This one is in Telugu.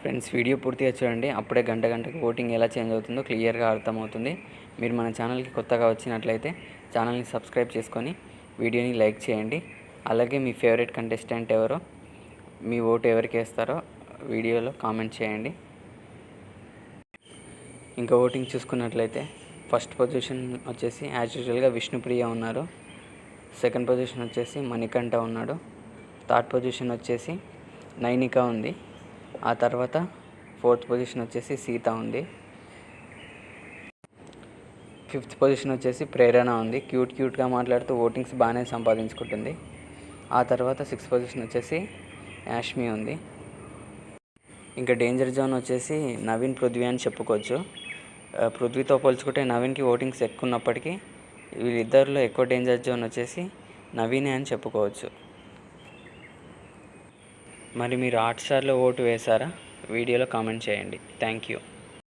ఫ్రెండ్స్, వీడియో పూర్తిగా చూడండి. అప్పుడే గంటకి ఓటింగ్ ఎలా చేంజ్ అవుతుందో క్లియర్గా అర్థమవుతుంది. మీరు మన ఛానల్కి కొత్తగా వచ్చినట్లయితే ఛానల్ని సబ్స్క్రైబ్ చేసుకొని వీడియోని లైక్ చేయండి. అలాగే మీ ఫేవరెట్ కంటెస్టెంట్ ఎవరో, మీ ఓటు ఎవరికి వేస్తారో వీడియోలో కామెంట్ చేయండి. ఇంకా ఓటింగ్ చూసుకున్నట్లయితే ఫస్ట్ పొజిషన్ వచ్చేసి యాజ్ యూజువల్గా విష్ణుప్రియ ఉన్నారు. సెకండ్ పొజిషన్ వచ్చేసి మణికంఠ ఉన్నాడు. థర్డ్ పొజిషన్ వచ్చేసి నైనిక ఉంది. ఆ తర్వాత ఫోర్త్ పొజిషన్ వచ్చేసి సీత ఉంది. ఫిఫ్త్ పొజిషన్ వచ్చేసి ప్రేరణ ఉంది. క్యూట్గా మాట్లాడుతూ ఓటింగ్స్ బాగానే సంపాదించుకుంటుంది. ఆ తర్వాత సిక్స్త్ పొజిషన్ వచ్చేసి యాష్మి ఉంది. ఇంకా డేంజర్ జోన్ వచ్చేసి నవీన్, పృథ్వీ అని చెప్పుకోవచ్చు. పృథ్వీతో పోల్చుకుంటే నవీన్కి ఓటింగ్స్ ఎక్కువ ఉన్నప్పటికీ వీళ్ళిద్దరిలో ఎక్కువ డేంజర్ జోన్ వచ్చేసి నవీనే అని చెప్పుకోవచ్చు. మరి మీరు హాట్‌స్టార్లో ఓటు వేశారా? వీడియోలో కామెంట్ చేయండి. Thank you.